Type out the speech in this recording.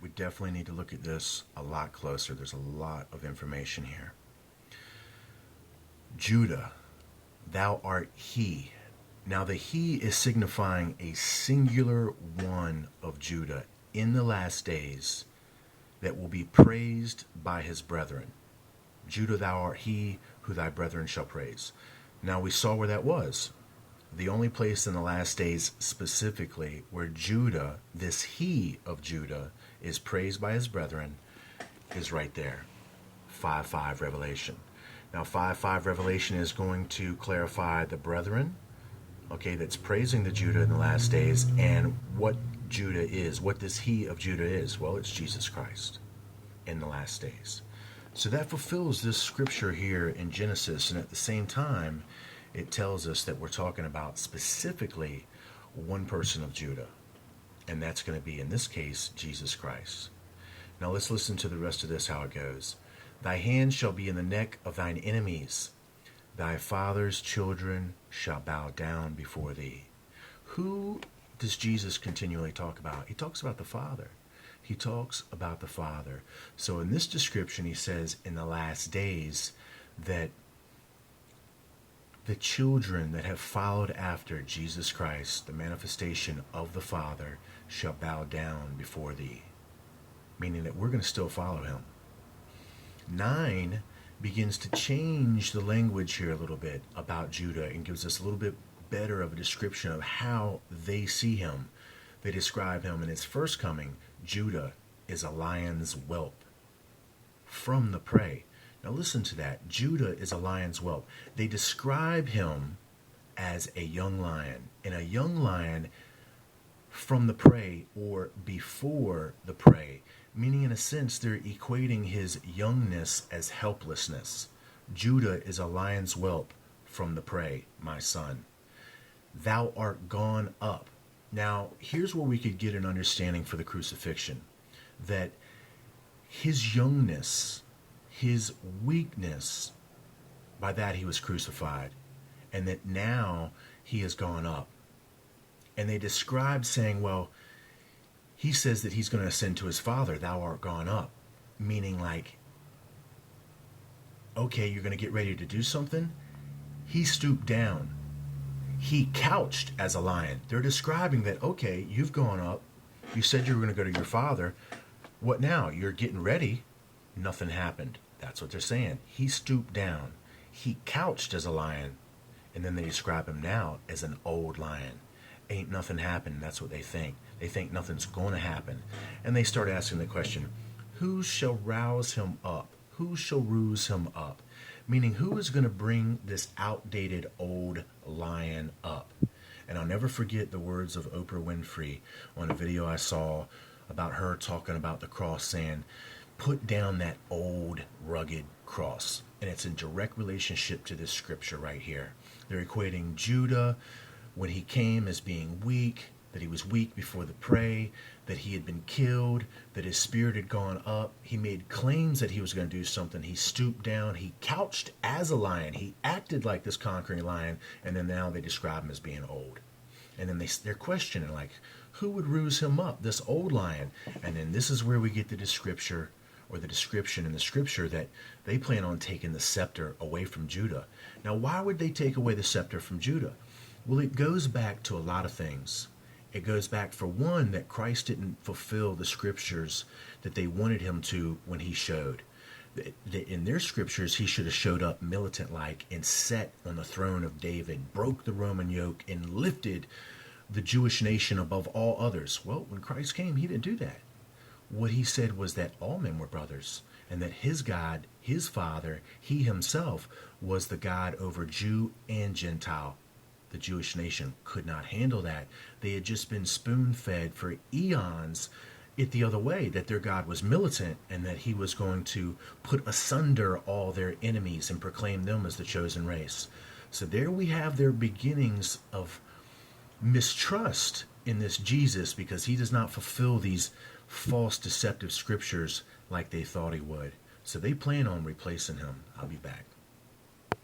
We definitely need to look at this a lot closer. There's a lot of information here. Judah, thou art he. Now the he is signifying a singular one of Judah in the last days that will be praised by his brethren. Judah, thou art he who thy brethren shall praise. Now we saw where that was. The only place in the last days specifically where Judah, this he of Judah, is praised by his brethren is right there. 5:5 Revelation. Now 5:5 Revelation is going to clarify the brethren, okay, that's praising the Judah in the last days, and what Judah is. What this he of Judah is? Well, it's Jesus Christ in the last days. So that fulfills this scripture here in Genesis, and at the same time, it tells us that we're talking about specifically one person of Judah, and that's going to be, in this case, Jesus Christ. Now let's listen to the rest of this, how it goes. Thy hand shall be in the neck of thine enemies. Thy father's children shall bow down before thee. Who does Jesus continually talk about? He talks about the Father. He talks about the Father. So in this description, he says in the last days that the children that have followed after Jesus Christ, the manifestation of the Father, shall bow down before thee. Meaning that we're going to still follow him. 9 begins to change the language here a little bit about Judah and gives us a little bit better of a description of how they see him. They describe him in his first coming. Judah is a lion's whelp from the prey. Now listen to that. Judah is a lion's whelp. They describe him as a young lion. And a young lion from the prey or before the prey. Meaning in a sense they're equating his youngness as helplessness. Judah is a lion's whelp from the prey, my son. Thou art gone up. Now here's where we could get an understanding for the crucifixion. That his youngness, his weakness, by that he was crucified, and that now he has gone up. And they describe saying, well, he says that he's going to ascend to his Father, thou art gone up, meaning like, okay, you're going to get ready to do something. He stooped down. He couched as a lion. They're describing that, okay, you've gone up. You said you were going to go to your Father. What now? You're getting ready. Nothing happened. That's what they're saying. He stooped down. He couched as a lion. And then they describe him now as an old lion. Ain't nothing happened. That's what they think. They think nothing's going to happen. And they start asking the question, who shall rouse him up? Who shall ruse him up? Meaning, who is going to bring this outdated old lion up? And I'll never forget the words of Oprah Winfrey on a video I saw about her talking about the cross, saying, put down that old rugged cross. And it's in direct relationship to this scripture right here. They're equating Judah when he came as being weak, that he was weak before the prey, that he had been killed, that his spirit had gone up. He made claims that he was going to do something. He stooped down. He couched as a lion. He acted like this conquering lion. And then now they describe him as being old. And then they're questioning, like, who would ruse him up? This old lion. And then this is where we get the description in the scripture that they plan on taking the scepter away from Judah. Now, why would they take away the scepter from Judah? Well, it goes back to a lot of things. It goes back, for one, that Christ didn't fulfill the scriptures that they wanted him to when he showed. In their scriptures, he should have showed up militant-like and sat on the throne of David, broke the Roman yoke, and lifted the Jewish nation above all others. Well, when Christ came, he didn't do that. What he said was that all men were brothers, and that his God, his Father, he himself was the God over Jew and Gentile. The Jewish nation could not handle that. They had just been spoon-fed for eons it the other way, that their God was militant and that he was going to put asunder all their enemies and proclaim them as the chosen race. So there we have their beginnings of mistrust in this Jesus, because he does not fulfill these false deceptive scriptures like they thought he would. So they plan on replacing him. I'll be back.